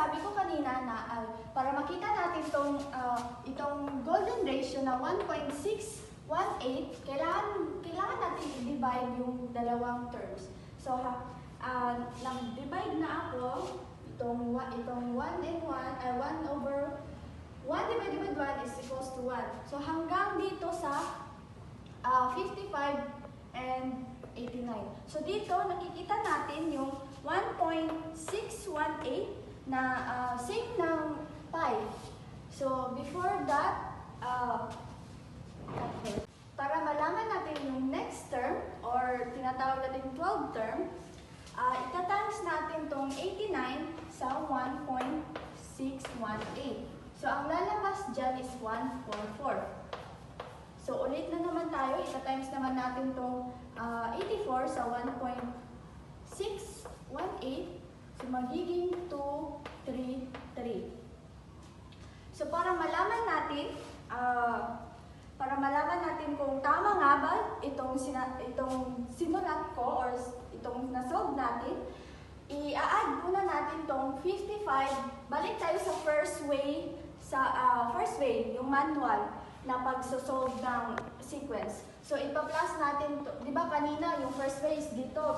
sabi ko kanina na para makita natin itong golden ratio na 1.618, kailangan natin i-divide yung dalawang terms. So, nag-divide na ako itong 1 and 1, 1 over 1 divided by 1 is equals to 1. So, hanggang dito sa 55 and 89. So, dito nakikita natin yung 1.618 na same ng pi. So, before that, para malaman natin yung next term or tinatawag natin 12 term, ita-times natin tong 89 sa 1.618. So, ang lalabas dyan is 144. So, ulit na naman tayo. Ita-times naman natin tong 84 sa 1.618. So, magiging 233. So, para malaman natin kung tama nga ba itong sinulat ko or itong nasolve natin, i-add muna natin tong 55. Balik tayo sa first way, yung manual na pagsosolve ng sequence. So, ipa-plus natin, di ba kanina yung first way is dito,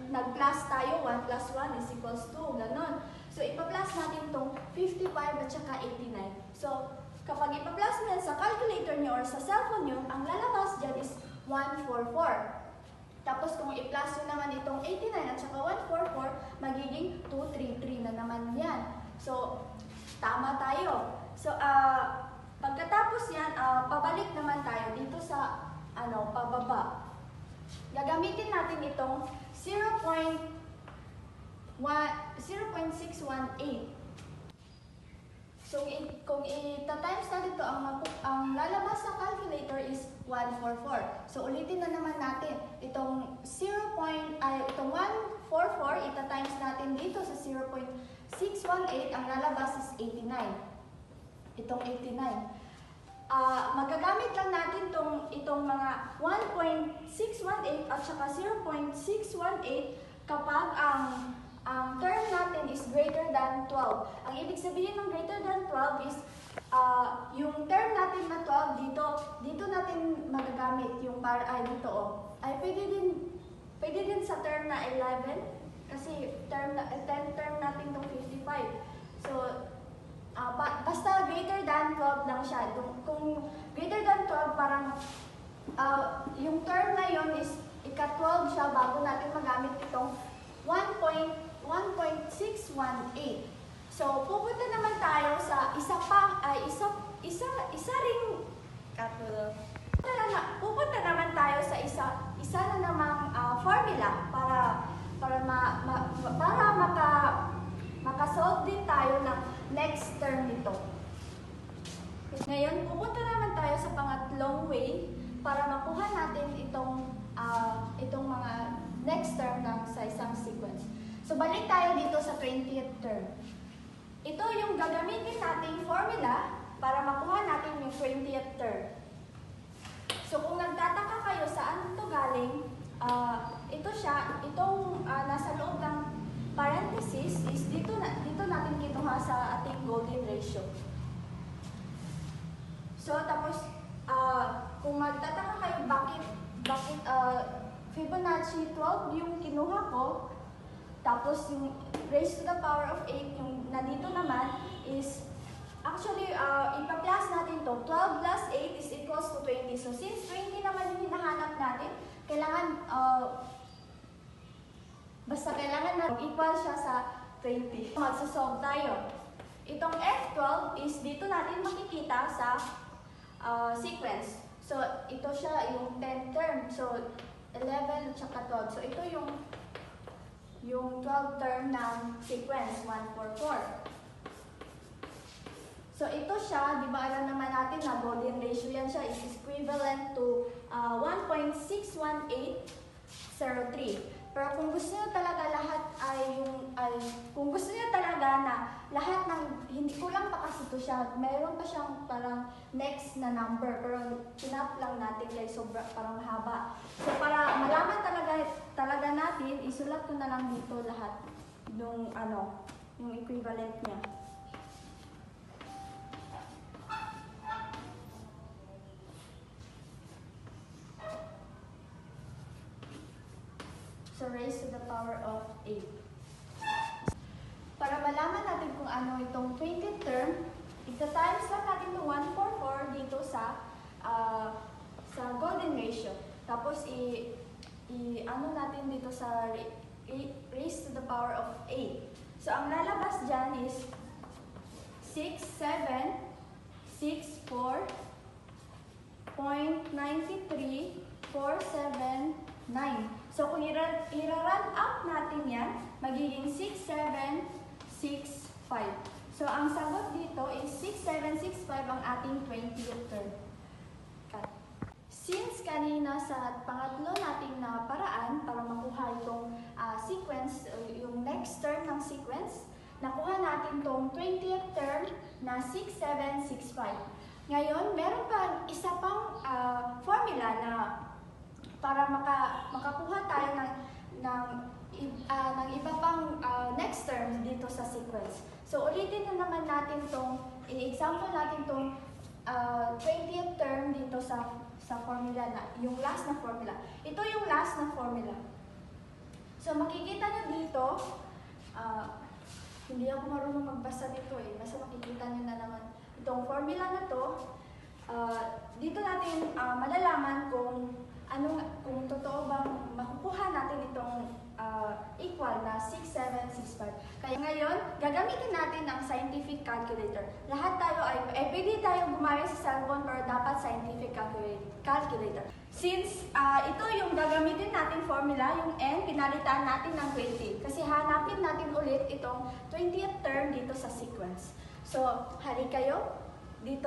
nag-plus tayo, 1 plus 1 is equals 2, ganon. So, ipa-plus natin tong 55 at saka 89. So, kapag ipa-plus mo yan sa calculator nyo or sa cellphone nyo, ang lalabas dyan is 144. Tapos, kung i-plus nyo naman itong 89 at saka 144, magiging 233 na naman yan. So, tama tayo. So, pagkatapos yan, pabalik naman tayo dito sa pababa. Gagamitin natin itong 0.618. So, kung i-times natin ito, ang lalabas sa calculator is 144. So, ulitin na naman natin. Itong 144, ita-times natin dito sa 0.618, ang lalabas is 89. Itong 89. Magagamit lang natin itong mga 1.618 at saka 0.618 kapag ang term natin is greater than 12. Ang ibig sabihin ng greater than 12 is yung term natin na 12 dito natin magagamit yung dito pwede din sa term na 11 kasi term natin itong 55. So, basta greater than 12 lang siya. Kung greater than 12, parang yung term na yon is ika-12 siya bago natin magamit itong 1.618. So, pupunta naman tayo sa pupunta naman tayo sa isa na namang formula para makasolve din tayo ng next term nito. Ngayon, pupunta naman tayo sa pangatlong way para makuha natin itong mga next term sa isang sequence. So, balik tayo dito sa 20th term. Ito yung gagamitin nating formula para makuha natin yung 20th term. So, kung nagtataka kayo saan ito galing, itong nasa loob ng parenthesis is dito natin kinuha sa ating golden ratio. So, tapos, kung magtataka kayo bakit Fibonacci 12 yung kinuha ko, tapos yung raised to the power of 8, yung nandito naman is, actually, ipa-plus natin to. 12 plus 8 is equals to 20. So, since 20 naman yung hinahanap natin, kailangan na equal siya sa 20. Magsasolve tayo. Itong F12 is dito natin makikita sa sequence. So, ito siya yung 10th term. So, 11 at saka 12. So, ito yung 12th term ng sequence, 144. So, ito siya, di ba alam naman natin na golden ratio yan siya is equivalent to 1.61803. Pero kung gusto niyo talaga na lahat ng, hindi ko lang pa kasi ito siya, mayroon pa siyang parang next na number, pero kinap lang natin kay sobra, parang mahaba. So, para malaman talaga natin, isulat ko na lang dito lahat nung yung equivalent niya. So, raised to the power of 8. Para malaman natin kung ano itong 20th term, ita-times lang natin itong 144 dito sa golden ratio. Tapos, ano natin dito sa raised to the power of 8. So, ang lalabas dyan is 6, 7, 6, 4, 0.93, 4, 7, 9. So, kung i-run up natin yan, magiging 6, 7, 6, 5. So, ang sagot dito is 6, 7, 6, 5 ang ating 20th term. Since kanina sa pangatlo nating na paraan para makuha itong sequence, yung next term ng sequence, nakuha natin itong 20th term na 6, 7, 6, 5. Ngayon, meron pa isa pang formula na para makakuha tayo ng iba pang next term dito sa sequence. So, ulitin na naman natin i-example natin itong 20th term dito sa formula na, yung last na formula. Ito yung last na formula. So, makikita nyo dito, hindi ako marunong magbasa nito basta makikita nyo na naman itong formula na to. Dito natin malalaman kung totoo bang makukuha natin itong equal na 6, 7, 6, 5. Kaya ngayon, gagamitin natin ang scientific calculator. Lahat tayo pwede tayo gumamit sa cellphone pero dapat scientific calculator. Since ito yung gagamitin natin formula, yung n, pinalitan natin ng 20. Kasi hanapin natin ulit itong 20th term dito sa sequence. So, hari kayo. Dito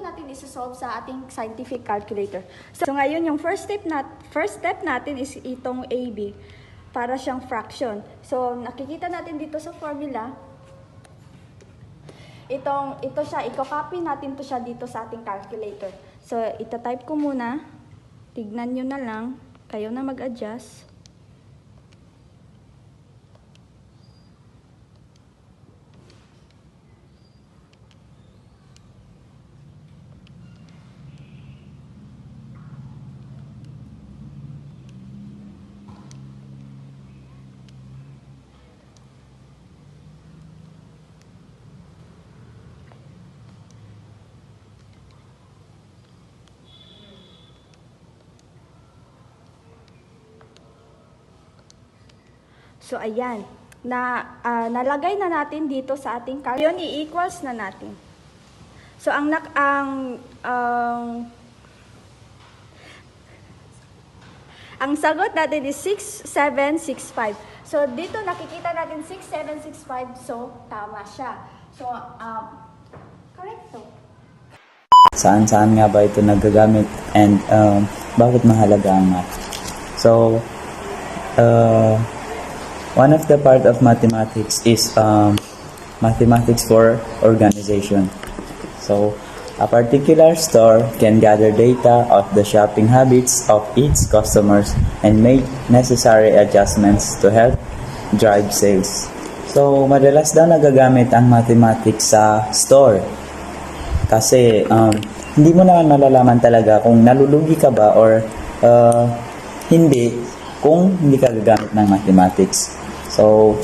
natin isosolve sa ating scientific calculator. So ngayon yung first step natin is itong AB para siyang fraction. So nakikita natin dito sa formula ito siya, i-copy natin to siya dito sa ating calculator. So ita-type ko muna. Tignan niyo na lang, kayo na mag-adjust. So, ayan. Nalagay na natin dito sa ating calculator. Yun, i-equals na natin. So, ang sagot natin is 6, 7, 6, 5. So, dito nakikita natin 6, 7, 6, 5. So, tama siya. So, correct to. Saan-saan nga ba ito nagagamit and bakit mahalaga ang math? So, one of the part of mathematics is mathematics for organization. So, a particular store can gather data of the shopping habits of its customers and make necessary adjustments to help drive sales. So, madalas daw nagagamit ang mathematics sa store. Kasi, hindi mo naman malalaman talaga kung nalulugi ka ba or hindi kung hindi ka gagamit ng mathematics. So,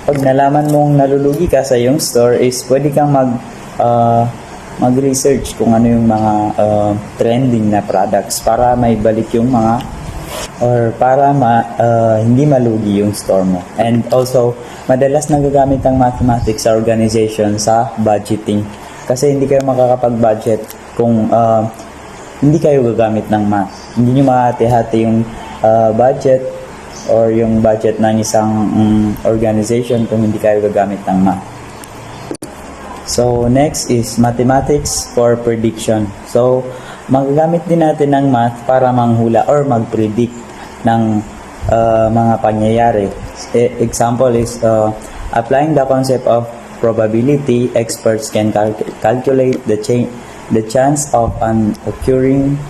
pag nalaman mong nalulugi ka sa iyong store is pwede kang mag-research kung ano yung mga trending na products para may balik yung mga or para hindi malugi yung store mo. And also, madalas nagagamit ang mathematics sa organization sa budgeting. Kasi hindi kayo makakapag-budget kung hindi kayo gagamit ng math. Hindi nyo mahati-hati yung budget or yung budget ng isang organization kung hindi kayo gagamit ng math. So, next is mathematics for prediction. So, magagamit din natin ng math para manghula or mag-predict ng mga pangyayari. Example is, applying the concept of probability, experts can calculate the chance of an occurring.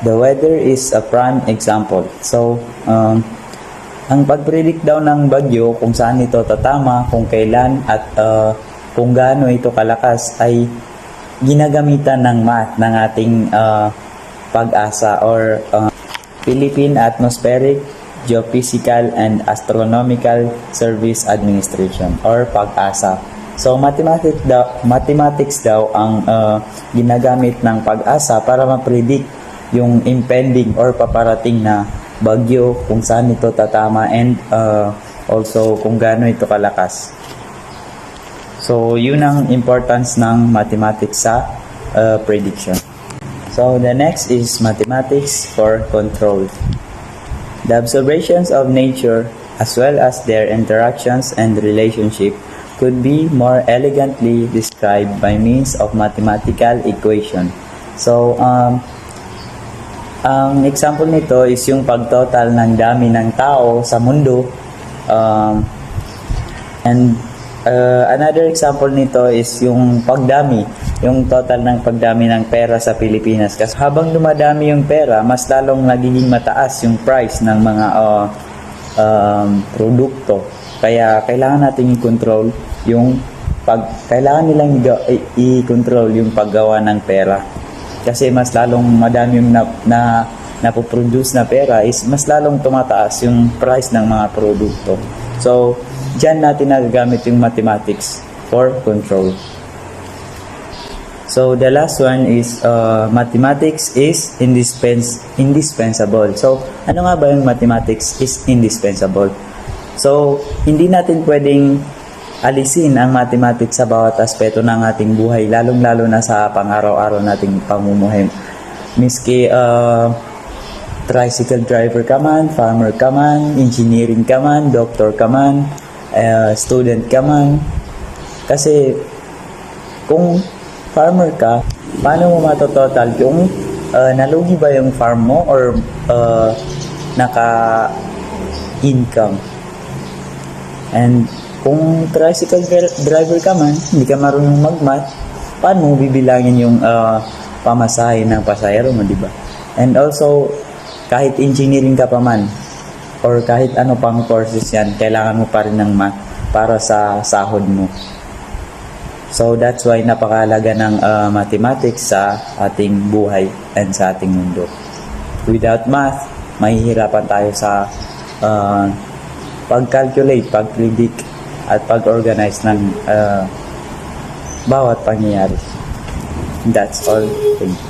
The weather is a prime example. So, Ang pag-predict daw ng bagyo kung saan ito tatama, kung kailan at kung gaano ito kalakas ay ginagamitan ng math ng ating pag-asa or Philippine Atmospheric, Geophysical and Astronomical Service Administration or PAG-ASA. So mathematics daw ang ginagamit ng PAG-ASA para ma-predict yung impending or paparating na bagyo, kung saan ito tatama and also kung gaano ito kalakas. So yun ang importance ng mathematics sa prediction. So the next is mathematics for control. The observations of nature as well as their interactions and relationship could be more elegantly described by means of mathematical equation. So ang example nito is yung pagtotal ng dami ng tao sa mundo. Another example nito is yung pagdami, yung total ng pagdami ng pera sa Pilipinas. Kasi habang dumadami yung pera, mas lalong nagiging mataas yung price ng mga produkto. Kaya kailangan natin i-control yung kailangan nilang i-control yung paggawa ng pera. Kasi mas lalong madami yung napoproduce na pera is mas lalong tumataas yung price ng mga produkto. So, dyan natin nagagamit yung mathematics for control. So, the last one is mathematics is indispensable. So, ano nga ba yung mathematics is indispensable? So, hindi natin pwedeng alisin ang mathematics sa bawat aspeto ng ating buhay, lalong-lalo na sa pang-araw-araw nating pamumuhay. Miski tricycle driver ka man, farmer ka man, engineering ka man, doctor ka man, student ka man. Kasi kung farmer ka, paano mo matototal yung nalugi ba yung farm mo or naka-income? And kung tricycle driver ka man, hindi ka marunong mag-math, paano mo bibilangin yung pamasahe ng pasahero mo, di ba? And also, kahit engineering ka pa man, or kahit ano pang courses yan, kailangan mo pa rin ng math para sa sahod mo. So, that's why napakahalaga ng mathematics sa ating buhay and sa ating mundo. Without math, mahihirapan tayo sa pag-calculate, pag-predict, at pag-organize ng bawat pangyayari. That's all. Thank you.